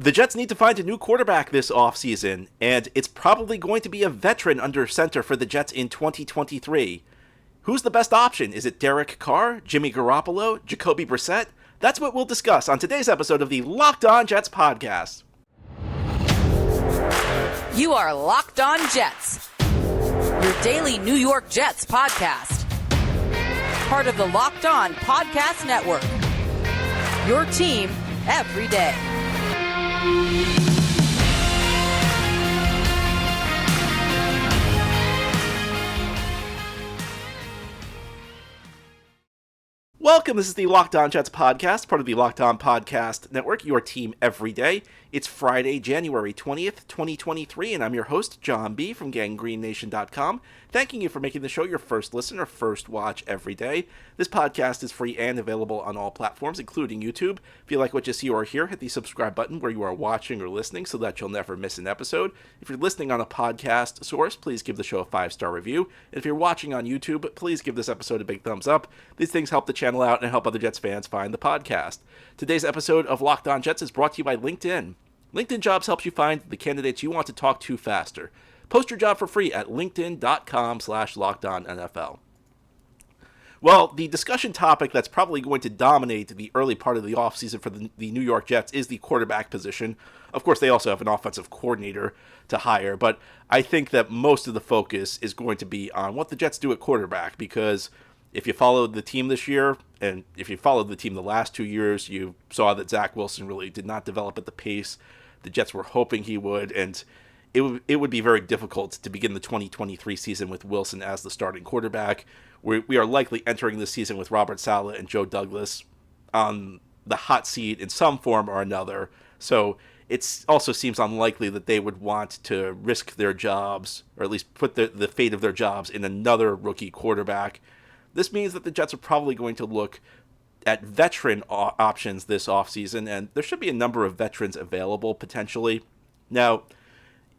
The Jets need to find a new quarterback this offseason, and it's probably going to be a veteran under center for the Jets in 2023. Who's the best option? Is it Derek Carr, Jimmy Garoppolo, Jacoby Brissett? That's what we'll discuss on today's episode of the Locked On Jets podcast. You are Locked On Jets, your daily New York Jets podcast. Part of the Locked On Podcast Network, your team every day. Welcome, this is the Locked On Jets podcast, part of the Locked On Podcast Network, your team every day. It's Friday, January 20th, 2023, and I'm your host, John B. from GanggreenNation.com, thanking you for making the show your first listen or first watch every day. This podcast is free and available on all platforms, including YouTube. If you like what you see or hear, hit the subscribe button where you are watching or listening so that you'll never miss an episode. If you're listening on a podcast source, please give the show a 5-star review. And if you're watching on YouTube, please give this episode a big thumbs up. These things help the channel out and help other Jets fans find the podcast. Today's episode of Locked On Jets is brought to you by LinkedIn. LinkedIn Jobs helps you find the candidates you want to talk to faster. Post your job for free at linkedin.com/LockedOnNFL. Well, the discussion topic that's probably going to dominate the early part of the offseason for the New York Jets is the quarterback position. Of course, they also have an offensive coordinator to hire, but I think that most of the focus is going to be on what the Jets do at quarterback, because if you followed the team this year, and if you followed the team the last 2 years, you saw that Zach Wilson really did not develop at the pace the Jets were hoping he would, and it would be very difficult to begin the 2023 season with Wilson as the starting quarterback. We are likely entering this season with Robert Saleh and Joe Douglas on the hot seat in some form or another, so it also seems unlikely that they would want to risk their jobs, or at least put the fate of their jobs in another rookie quarterback. This means that the Jets are probably going to look at veteran options this offseason, and there should be a number of veterans available potentially. Now,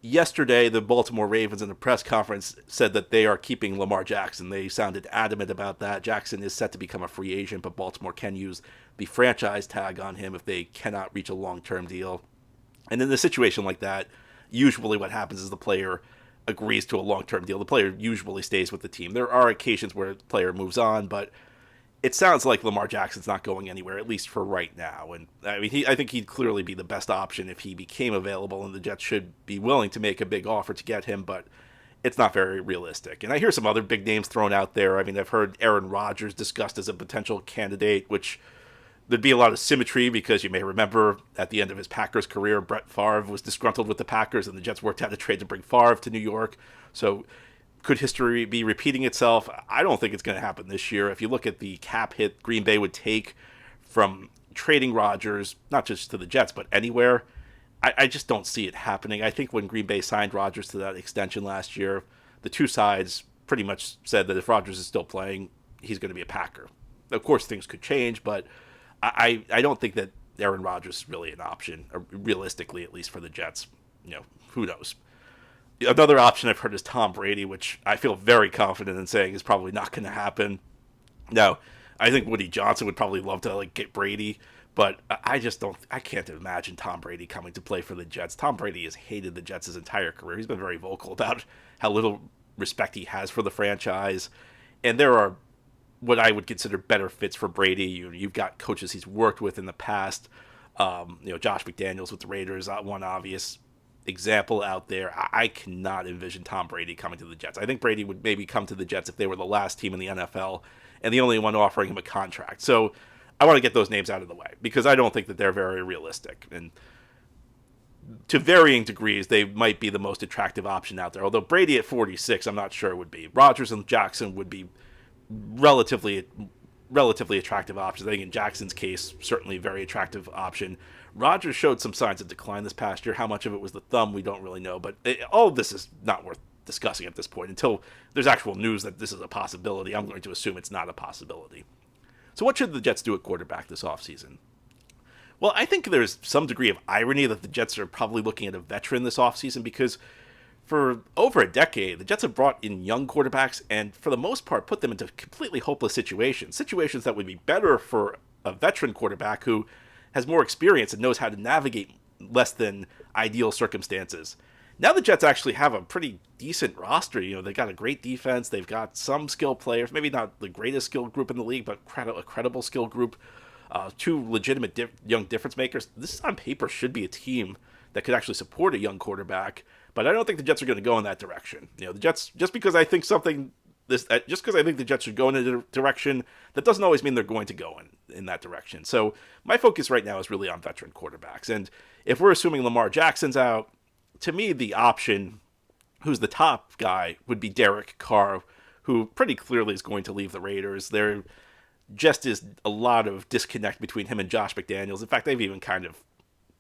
yesterday, the Baltimore Ravens in the press conference said that they are keeping Lamar Jackson. They sounded adamant about that. Jackson is set to become a free agent, but Baltimore can use the franchise tag on him if they cannot reach a long-term deal. And in a situation like that, usually what happens is the player agrees to a long-term deal. The player usually stays with the team. There are occasions where the player moves on, but it sounds like Lamar Jackson's not going anywhere, at least for right now. And I mean, I think he'd clearly be the best option if he became available, and the Jets should be willing to make a big offer to get him, but it's not very realistic. And I hear some other big names thrown out there. I mean, I've heard Aaron Rodgers discussed as a potential candidate, which there'd be a lot of symmetry because you may remember at the end of his Packers career, Brett Favre was disgruntled with the Packers, and the Jets worked out a trade to bring Favre to New York. So could history be repeating itself? I don't think it's going to happen this year. If you look at the cap hit Green Bay would take from trading Rodgers, not just to the Jets, but anywhere, I just don't see it happening. I think when Green Bay signed Rodgers to that extension last year, the two sides pretty much said that if Rodgers is still playing, he's going to be a Packer. Of course, things could change, but I don't think that Aaron Rodgers is really an option, realistically, at least for the Jets. Who knows? Another option I've heard is Tom Brady, which I feel very confident in saying is probably not going to happen. Now, I think Woody Johnson would probably love to get Brady, but I can't imagine Tom Brady coming to play for the Jets. Tom Brady has hated the Jets his entire career. He's been very vocal about how little respect he has for the franchise, and there are what I would consider better fits for Brady. You've got coaches he's worked with in the past. Josh McDaniels with the Raiders, one obvious example out there. I cannot envision Tom Brady coming to the Jets. I think Brady would maybe come to the Jets if they were the last team in the NFL and the only one offering him a contract. So I want to get those names out of the way because I don't think that they're very realistic. And to varying degrees, they might be the most attractive option out there. Although Brady at 46, I'm not sure it would be. Rodgers and Jackson would be relatively attractive options. I think in Jackson's case, certainly a very attractive option. Rodgers showed some signs of decline this past year. How much of it was the thumb, we don't really know. But all of this is not worth discussing at this point. Until there's actual news that this is a possibility, I'm going to assume it's not a possibility. So what should the Jets do at quarterback this offseason? Well, I think there's some degree of irony that the Jets are probably looking at a veteran this offseason because for over a decade, the Jets have brought in young quarterbacks and, for the most part, put them into completely hopeless situations that would be better for a veteran quarterback who has more experience and knows how to navigate less than ideal circumstances. Now the Jets actually have a pretty decent roster. They got a great defense. They've got some skill players, maybe not the greatest skill group in the league, but a credible skill group. Two legitimate young difference makers. This on paper should be a team that could actually support a young quarterback, but I don't think the Jets are going to go in that direction. The Jets, just because I think the Jets should go in a direction, that doesn't always mean they're going to go in that direction. So my focus right now is really on veteran quarterbacks. And if we're assuming Lamar Jackson's out, to me, the option, who's the top guy, would be Derek Carr, who pretty clearly is going to leave the Raiders. There just is a lot of disconnect between him and Josh McDaniels. In fact, they've even kind of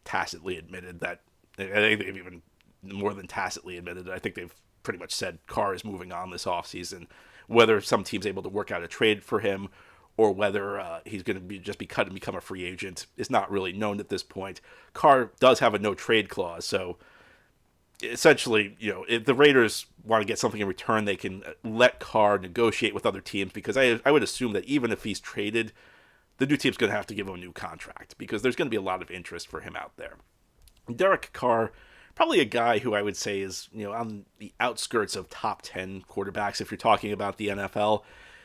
tacitly admitted that. I think they've even more than tacitly admitted it. I think they've pretty much said Carr is moving on this offseason. Whether some team's able to work out a trade for him or whether he's going to just be cut and become a free agent is not really known at this point. Carr does have a no-trade clause, so essentially, if the Raiders want to get something in return, they can let Carr negotiate with other teams, because I would assume that even if he's traded, the new team's going to have to give him a new contract because there's going to be a lot of interest for him out there. Derek Carr, probably a guy who I would say is, on the outskirts of top 10 quarterbacks if you're talking about the NFL.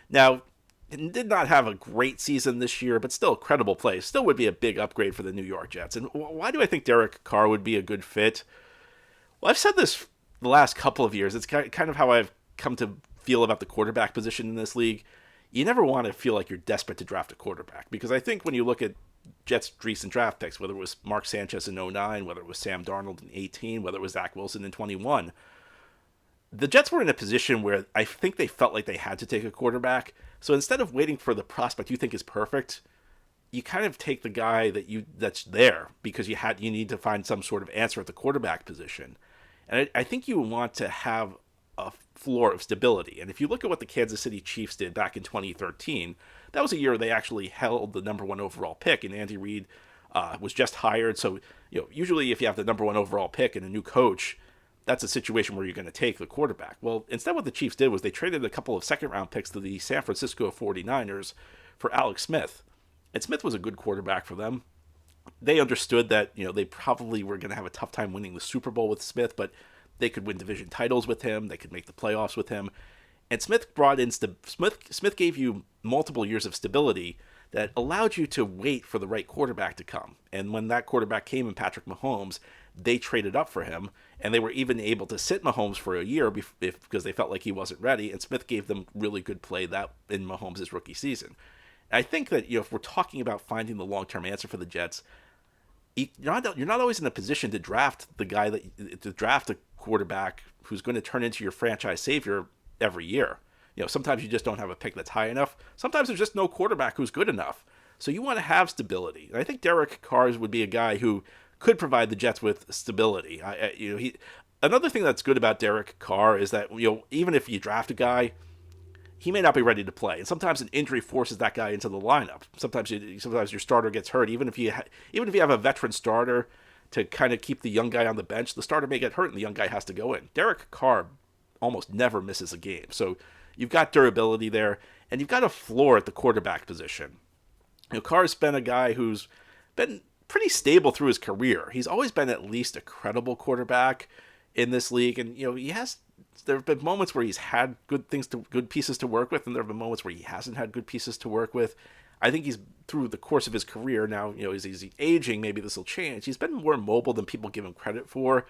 Now, did not have a great season this year, but still a credible play. Still would be a big upgrade for the New York Jets. And why do I think Derek Carr would be a good fit? Well, I've said this the last couple of years. It's kind of how I've come to feel about the quarterback position in this league. You never want to feel like you're desperate to draft a quarterback, because I think when you look at Jets' recent draft picks, whether it was Mark Sanchez in 2009, whether it was Sam Darnold in 2018, whether it was Zach Wilson in 2021, the Jets were in a position where I think they felt like they had to take a quarterback. So instead of waiting for the prospect you think is perfect, you kind of take the guy that's there because you need to find some sort of answer at the quarterback position. And I think you want to have a floor of stability. And if you look at what the Kansas City Chiefs did back in 2013, that was a year they actually held the number one overall pick, and Andy Reid was just hired. So, usually if you have the number one overall pick and a new coach, that's a situation where you're going to take the quarterback. Well, instead what the Chiefs did was they traded a couple of second-round picks to the San Francisco 49ers for Alex Smith. And Smith was a good quarterback for them. They understood that, they probably were going to have a tough time winning the Super Bowl with Smith, but they could win division titles with him. They could make the playoffs with him. And Smith gave you multiple years of stability that allowed you to wait for the right quarterback to come. And when that quarterback came in Patrick Mahomes, they traded up for him, and they were even able to sit Mahomes for a year because they felt like he wasn't ready, and Smith gave them really good play that in Mahomes' rookie season. I think that if we're talking about finding the long-term answer for the Jets, you're not always in a position to draft a quarterback who's going to turn into your franchise savior every year. Sometimes you just don't have a pick that's high enough. Sometimes there's just no quarterback who's good enough. So you want to have stability. And I think Derek Carr would be a guy who could provide the Jets with stability. Another thing that's good about Derek Carr is that even if you draft a guy, he may not be ready to play, and sometimes an injury forces that guy into the lineup. Sometimes your starter gets hurt. Even if you have a veteran starter to kind of keep the young guy on the bench, the starter may get hurt and the young guy has to go in. Derek Carr almost never misses a game, so you've got durability there, and you've got a floor at the quarterback position. Carr's been a guy who's been pretty stable through his career. He's always been at least a credible quarterback in this league, and there have been moments where he's had good pieces to work with, and there have been moments where he hasn't had good pieces to work with. I think he's, through the course of his career now, as he's aging, maybe this will change. He's been more mobile than people give him credit for.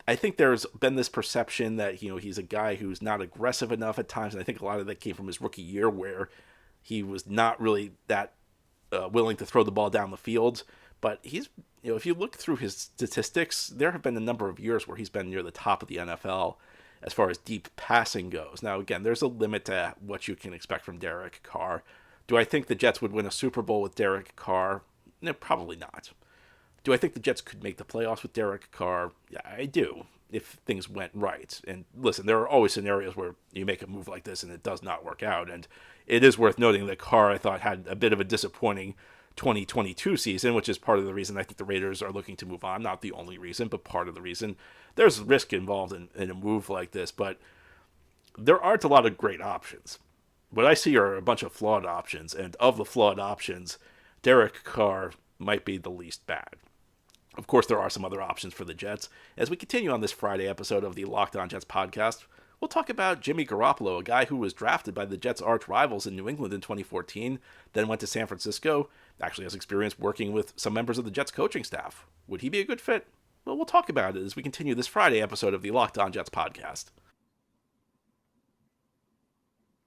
I think there's been this perception that, he's a guy who's not aggressive enough at times, and I think a lot of that came from his rookie year where he was not really that willing to throw the ball down the field. But he's, if you look through his statistics, there have been a number of years where he's been near the top of the NFL as far as deep passing goes. Now, again, there's a limit to what you can expect from Derek Carr. Do I think the Jets would win a Super Bowl with Derek Carr? No, probably not. Do I think the Jets could make the playoffs with Derek Carr? Yeah, I do, if things went right. And listen, there are always scenarios where you make a move like this and it does not work out. And it is worth noting that Carr, I thought, had a bit of a disappointing 2022 season, which is part of the reason I think the Raiders are looking to move on. Not the only reason, but part of the reason. There's risk involved in a move like this, but there aren't a lot of great options. What I see are a bunch of flawed options, and of the flawed options, Derek Carr might be the least bad. Of course, there are some other options for the Jets. As we continue on this Friday episode of the Locked On Jets podcast, we'll talk about Jimmy Garoppolo, a guy who was drafted by the Jets' arch rivals in New England in 2014, then went to San Francisco, actually has experience working with some members of the Jets coaching staff. Would he be a good fit? Well, we'll talk about it as we continue this Friday episode of the Locked On Jets podcast.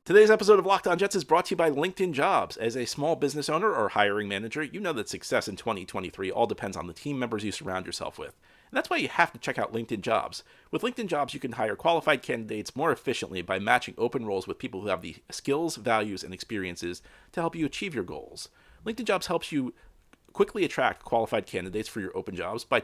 Today's episode of Locked On Jets is brought to you by LinkedIn Jobs. As a small business owner or hiring manager, you know that success in 2023 all depends on the team members you surround yourself with. And that's why you have to check out LinkedIn Jobs. With LinkedIn Jobs, you can hire qualified candidates more efficiently by matching open roles with people who have the skills, values, and experiences to help you achieve your goals. LinkedIn Jobs helps you quickly attract qualified candidates for your open jobs by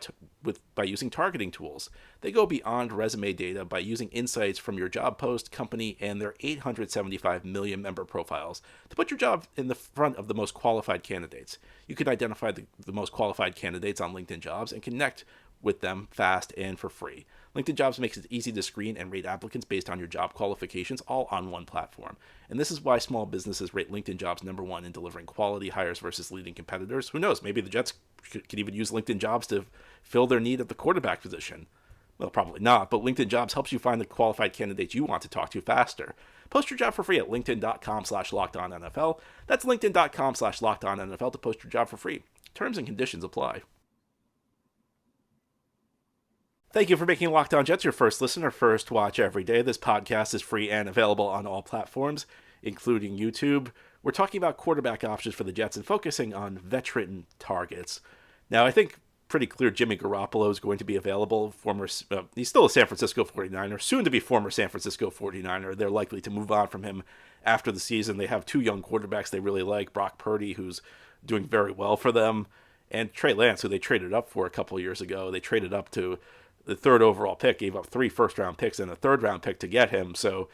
using targeting tools. They go beyond resume data by using insights from your job post, company, and their 875 million member profiles to put your job in the front of the most qualified candidates. You can identify the most qualified candidates on LinkedIn Jobs and connect with them fast and for free. LinkedIn Jobs makes it easy to screen and rate applicants based on your job qualifications, all on one platform. And this is why small businesses rate LinkedIn Jobs #1 in delivering quality hires versus leading competitors. Who knows? Maybe the Jets could even use LinkedIn Jobs to fill their need at the quarterback position. Well, probably not, but LinkedIn Jobs helps you find the qualified candidates you want to talk to faster. Post your job for free at linkedin.com/LockedOnNFL. That's linkedin.com/LockedOnNFL to post your job for free. Terms and conditions apply. Thank you for making Locked On Jets your first listen or first watch every day. This podcast is free and available on all platforms, including YouTube. We're talking about quarterback options for the Jets and focusing on veteran targets. Now, I think pretty clear Jimmy Garoppolo is going to be available. He's still a San Francisco 49er, soon to be former San Francisco 49er. They're likely to move on from him after the season. They have two young quarterbacks they really like, Brock Purdy, who's doing very well for them, and Trey Lance, who they traded up for a couple years ago. They traded up to the third overall pick, gave up 3 first-round picks and a third-round pick to get him. So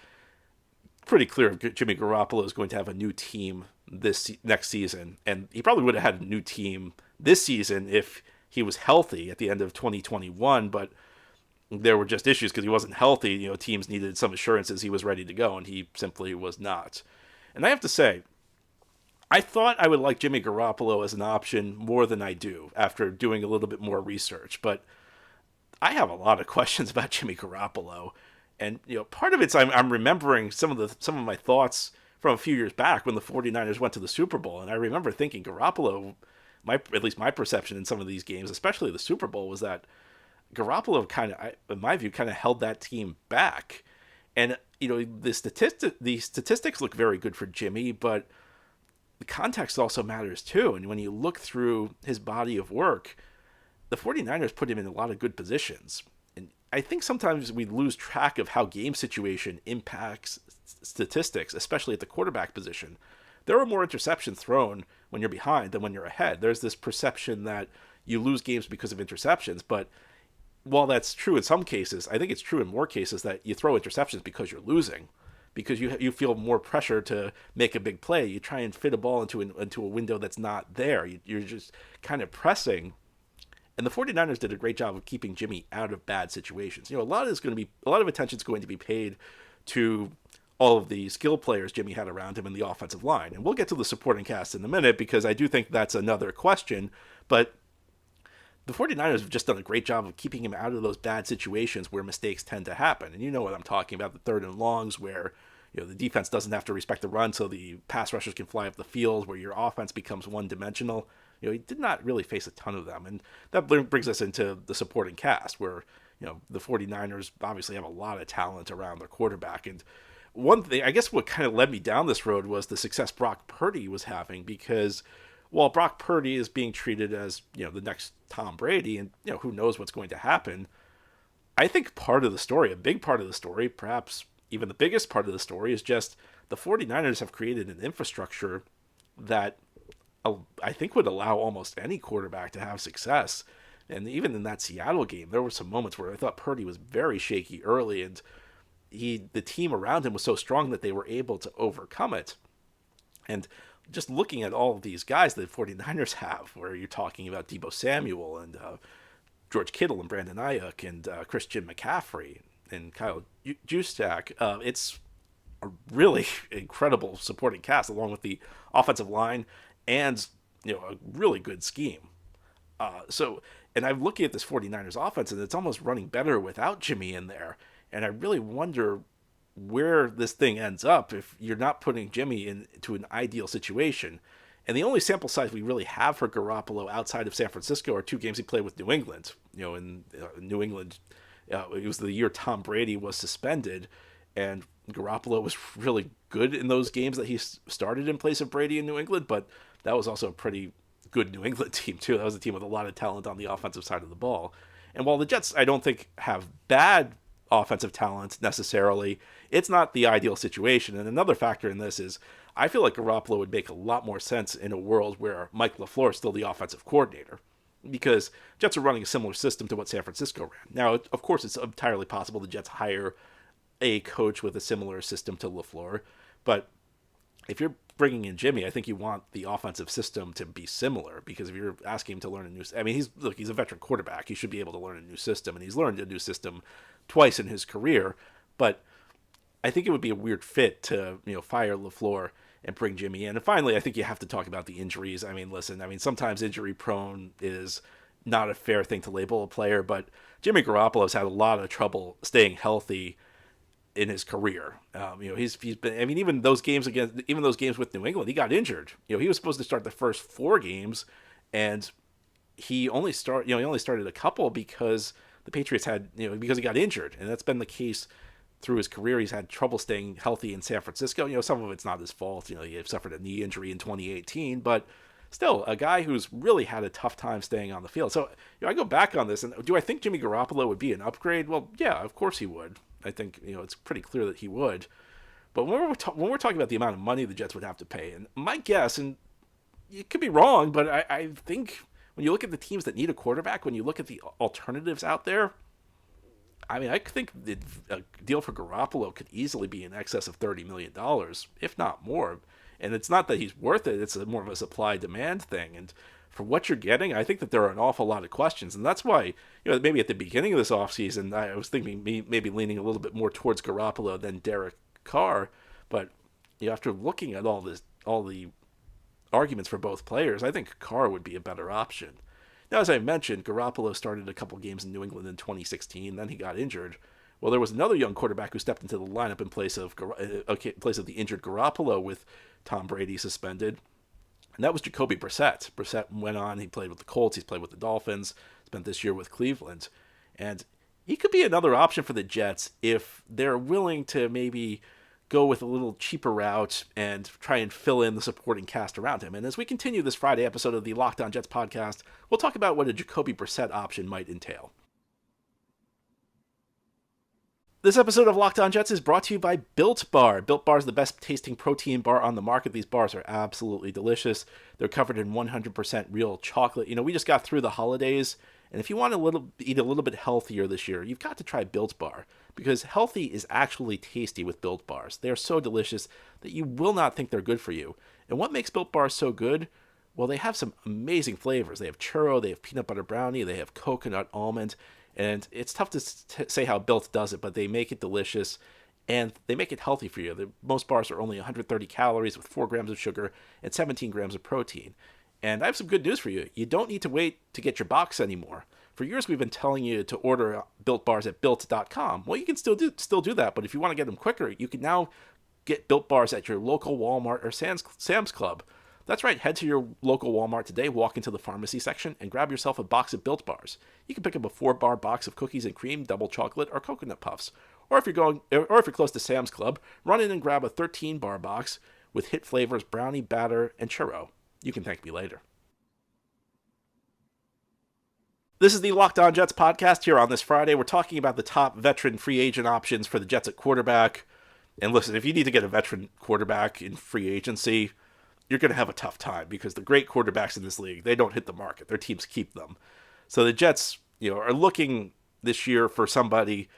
pretty clear Jimmy Garoppolo is going to have a new team this next season. And he probably would have had a new team this season if he was healthy at the end of 2021. But there were just issues because he wasn't healthy. You know, teams needed some assurances he was ready to go, and he simply was not. And I have to say, I thought I would like Jimmy Garoppolo as an option more than I do after doing a little bit more research. But I have a lot of questions about Jimmy Garoppolo, and part of it's I'm remembering some of my thoughts from a few years back when the 49ers went to the Super Bowl, and I remember thinking Garoppolo, at least my perception in some of these games, especially the Super Bowl, was that Garoppolo in my view, kind of held that team back, and the statistics look very good for Jimmy, but the context also matters too, and when you look through his body of work, the 49ers put him in a lot of good positions. And I think sometimes we lose track of how game situation impacts statistics, especially at the quarterback position. There are more interceptions thrown when you're behind than when you're ahead. There's this perception that you lose games because of interceptions, but while that's true in some cases, I think it's true in more cases that you throw interceptions because you're losing, because you feel more pressure to make a big play. You try and fit a ball into a window that's not there. You're just kind of pressing. And the 49ers did a great job of keeping Jimmy out of bad situations. A lot of attention is going to be paid to all of the skill players Jimmy had around him in the offensive line. And we'll get to the supporting cast in a minute because I do think that's another question. But the 49ers have just done a great job of keeping him out of those bad situations where mistakes tend to happen. And you know what I'm talking about, the third and longs where the defense doesn't have to respect the run so the pass rushers can fly up the field, where your offense becomes one-dimensional. He did not really face a ton of them. And that brings us into the supporting cast where, the 49ers obviously have a lot of talent around their quarterback. And one thing, I guess what kind of led me down this road was the success Brock Purdy was having, because while Brock Purdy is being treated as, the next Tom Brady, and, who knows what's going to happen, I think part of the story, a big part of the story, perhaps even the biggest part of the story, is just the 49ers have created an infrastructure that I think would allow almost any quarterback to have success. And even in that Seattle game, there were some moments where I thought Purdy was very shaky early, and the team around him was so strong that they were able to overcome it. And just looking at all of these guys that the 49ers have, where you're talking about Deebo Samuel and George Kittle and Brandon Ayuk and Christian McCaffrey and Kyle Juszczyk, it's a really incredible supporting cast, along with the offensive line and a really good scheme. So And I'm looking at this 49ers offense, and it's almost running better without Jimmy in there. And I really wonder where this thing ends up if you're not putting Jimmy into an ideal situation. And the only sample size we really have for Garoppolo outside of San Francisco are 2 games he played with New England. In New England, it was the year Tom Brady was suspended, and Garoppolo was really good in those games that he started in place of Brady in New England, but that was also a pretty good New England team, too. That was a team with a lot of talent on the offensive side of the ball. And while the Jets, I don't think, have bad offensive talent necessarily, it's not the ideal situation. And another factor in this is I feel like Garoppolo would make a lot more sense in a world where Mike LaFleur is still the offensive coordinator, because Jets are running a similar system to what San Francisco ran. Now, of course, it's entirely possible the Jets hire a coach with a similar system to LaFleur, but if you're bringing in Jimmy, I think you want the offensive system to be similar, because if you're asking him to learn a new, I mean, he's a veteran quarterback. He should be able to learn a new system, and he's learned a new system twice in his career. But I think it would be a weird fit to, fire LaFleur and bring Jimmy in. And finally, I think you have to talk about the injuries. I mean, listen, sometimes injury prone is not a fair thing to label a player, but Jimmy Garoppolo's had a lot of trouble staying healthy in his career. He's been, even those games with New England, he got injured. He was supposed to start the first 4 games, and he only started a couple because the Patriots had, because he got injured. And that's been the case through his career. He's had trouble staying healthy in San Francisco. Some of it's not his fault. He suffered a knee injury in 2018, but still a guy who's really had a tough time staying on the field. So, I go back on this, and do I think Jimmy Garoppolo would be an upgrade? Well, yeah, of course he would. I think, it's pretty clear that he would. But when we're talking about the amount of money the Jets would have to pay, and my guess, and it could be wrong, but I think when you look at the teams that need a quarterback, when you look at the alternatives out there, I think a deal for Garoppolo could easily be in excess of $30 million, if not more. And it's not that he's worth it. It's more of a supply-demand thing. And for what you're getting, I think that there are an awful lot of questions. And that's why, maybe at the beginning of this offseason, I was thinking maybe leaning a little bit more towards Garoppolo than Derek Carr. But after looking at all the arguments for both players, I think Carr would be a better option. Now, as I mentioned, Garoppolo started a couple games in New England in 2016. Then he got injured. Well, there was another young quarterback who stepped into the lineup in place of the injured Garoppolo with Tom Brady suspended, and that was Jacoby Brissett. Brissett went on. He played with the Colts. He's played with the Dolphins. Spent this year with Cleveland. And he could be another option for the Jets if they're willing to maybe go with a little cheaper route and try and fill in the supporting cast around him. And as we continue this Friday episode of the Locked On Jets podcast, we'll talk about what a Jacoby Brissett option might entail. This episode of Locked On Jets is brought to you by Built Bar. Built Bar is the best tasting protein bar on the market. These bars are absolutely delicious. They're covered in 100% real chocolate. We just got through the holidays, and if you want to eat a little bit healthier this year, you've got to try Built Bar, because healthy is actually tasty with Built Bars. They are so delicious that you will not think they're good for you. And what makes Built Bars so good? Well, they have some amazing flavors. They have churro, they have peanut butter brownie, they have coconut almond. And it's tough to say how Built does it, but they make it delicious, and they make it healthy for you. Most bars are only 130 calories with 4 grams of sugar and 17 grams of protein. And I have some good news for you. You don't need to wait to get your box anymore. For years, we've been telling you to order Built Bars at Built.com. Well, you can still do that, but if you want to get them quicker, you can now get Built Bars at your local Walmart or Sam's Club. That's right, head to your local Walmart today, walk into the pharmacy section, and grab yourself a box of Built Bars. You can pick up a 4-bar box of cookies and cream, double chocolate, or coconut puffs. Or if you're close to Sam's Club, run in and grab a 13-bar box with hit flavors brownie, batter, and churro. You can thank me later. This is the Locked On Jets podcast. Here on this Friday, we're talking about the top veteran free agent options for the Jets at quarterback. And listen, if you need to get a veteran quarterback in free agency, you're going to have a tough time, because the great quarterbacks in this league, they don't hit the market. Their teams keep them. So the Jets, are looking this year for somebody.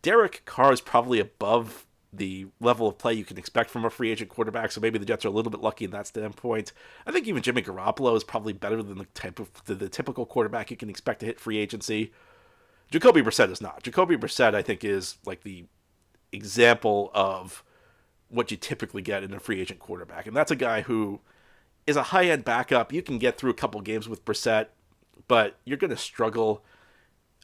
Derek Carr is probably above the level of play you can expect from a free agent quarterback, so maybe the Jets are a little bit lucky in that standpoint. I think even Jimmy Garoppolo is probably better than the typical quarterback you can expect to hit free agency. Jacoby Brissett is not. Jacoby Brissett, I think, is like the example of what you typically get in a free agent quarterback. And that's a guy who is a high-end backup. You can get through a couple games with Brissett, but you're going to struggle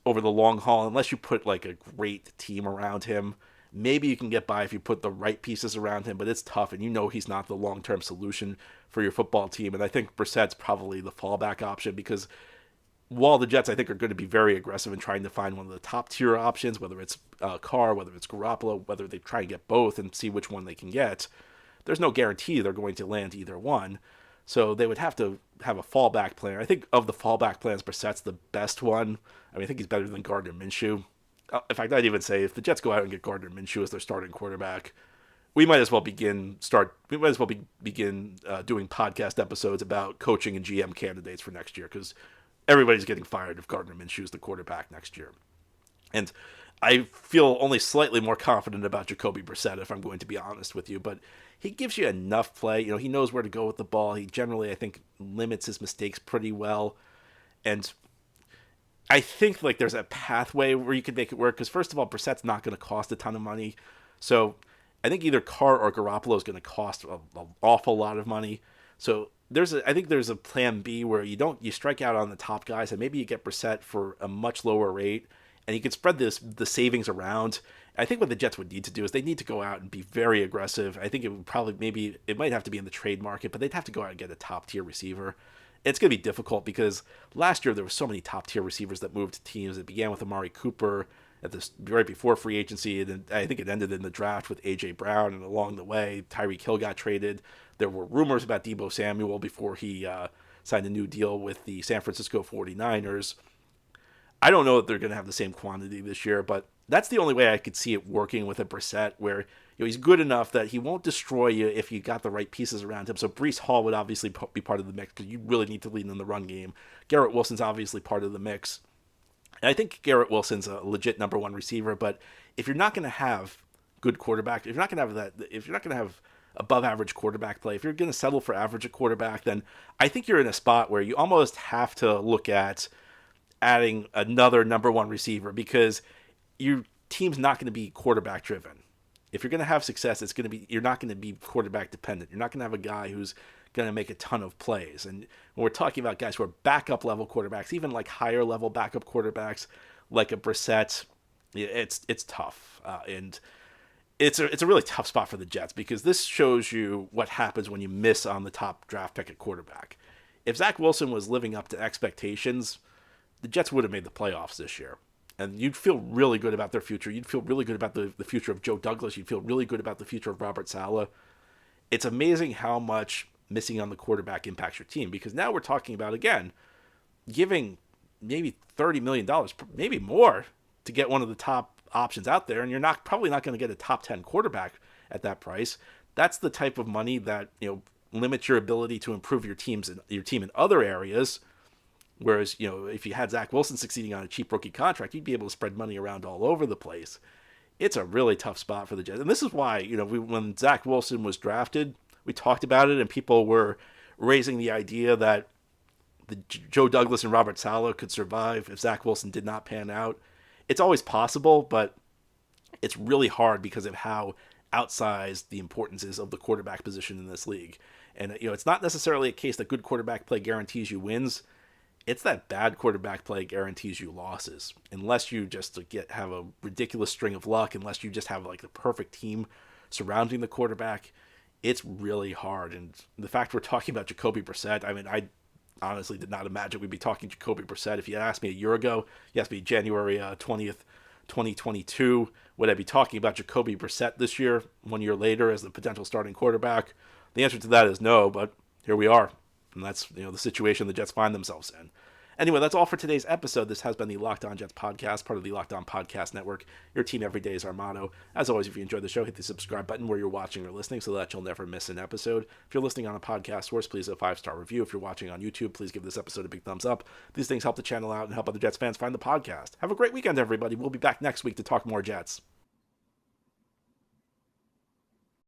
over the long haul unless you put like a great team around him. Maybe you can get by if you put the right pieces around him, but it's tough, and you know he's not the long-term solution for your football team. And I think Brissett's probably the fallback option because while the Jets, I think, are going to be very aggressive in trying to find one of the top-tier options, whether it's Carr, whether it's Garoppolo, whether they try and get both and see which one they can get, there's no guarantee they're going to land either one. So they would have to have a fallback plan. I think of the fallback plans, Brissett's the best one. I mean, I think he's better than Gardner Minshew. In fact, I'd even say if the Jets go out and get Gardner Minshew as their starting quarterback, we might as well begin doing podcast episodes about coaching and GM candidates for next year because everybody's getting fired if Gardner Minshew is the quarterback next year. And I feel only slightly more confident about Jacoby Brissett, if I'm going to be honest with you, but he gives you enough play. You know, he knows where to go with the ball. He generally, I think, limits his mistakes pretty well. And I think like there's a pathway where you could make it work because first of all, Brissett's not going to cost a ton of money. So I think either Carr or Garoppolo is going to cost an awful lot of money. So I think there's a plan B where you strike out on the top guys and maybe you get Brissett for a much lower rate and you can spread the savings around. I think what the Jets would need to do is they need to go out and be very aggressive. I think it would probably it might have to be in the trade market, but they'd have to go out and get a top tier receiver. It's going to be difficult because last year there were so many top tier receivers that moved to teams. It began with Amari Cooper right before free agency, and I think it ended in the draft with A.J. Brown, and along the way, Tyreek Hill got traded. There were rumors about Deebo Samuel before he signed a new deal with the San Francisco 49ers. I don't know if they're going to have the same quantity this year, but that's the only way I could see it working with a Brissett, where he's good enough that he won't destroy you if you got the right pieces around him. So Breece Hall would obviously be part of the mix because you really need to lean in the run game. Garrett Wilson's obviously part of the mix. And I think Garrett Wilson's a legit number one receiver, but if you're not going to have good quarterback, if you're not going to have above average quarterback play, if you're going to settle for average at quarterback, then I think you're in a spot where you almost have to look at adding another number one receiver because your team's not going to be quarterback driven. If you're going to have success, you're not going to be quarterback dependent. You're not going to have a guy who's going to make a ton of plays. And when we're talking about guys who are backup level quarterbacks, even like higher level backup quarterbacks, like a Brissett, it's tough. And it's a really tough spot for the Jets because this shows you what happens when you miss on the top draft pick at quarterback. If Zach Wilson was living up to expectations, the Jets would have made the playoffs this year. And you'd feel really good about their future. You'd feel really good about the future of Joe Douglas. You'd feel really good about the future of Robert Saleh. It's amazing how much missing on the quarterback impacts your team because now we're talking about, again, giving maybe $30 million, maybe more, to get one of the top options out there, and you're probably not going to get a top 10 quarterback at that price. That's the type of money that limits your ability to improve your team in other areas. Whereas, if you had Zach Wilson succeeding on a cheap rookie contract, you'd be able to spread money around all over the place. It's a really tough spot for the Jets. And this is why, when Zach Wilson was drafted, we talked about it and people were raising the idea that Joe Douglas and Robert Saleh could survive if Zach Wilson did not pan out. It's always possible, but it's really hard because of how outsized the importance is of the quarterback position in this league. And, it's not necessarily a case that good quarterback play guarantees you wins. It's that bad quarterback play guarantees you losses, unless you just have a ridiculous string of luck, unless you just have like the perfect team surrounding the quarterback. It's really hard. And the fact we're talking about Jacoby Brissett, I mean, I honestly did not imagine we'd be talking Jacoby Brissett. If you had asked me a year ago, you asked me January 20th, 2022, would I be talking about Jacoby Brissett this year, 1 year later, as the potential starting quarterback? The answer to that is no, but here we are. And that's the situation the Jets find themselves in. Anyway, that's all for today's episode. This has been the Locked On Jets podcast, part of the Locked On Podcast Network. Your team every day is our motto. As always, if you enjoyed the show, hit the subscribe button where you're watching or listening so that you'll never miss an episode. If you're listening on a podcast source, please a 5-star review. If you're watching on YouTube, please give this episode a big thumbs up. These things help the channel out and help other Jets fans find the podcast. Have a great weekend, everybody. We'll be back next week to talk more Jets.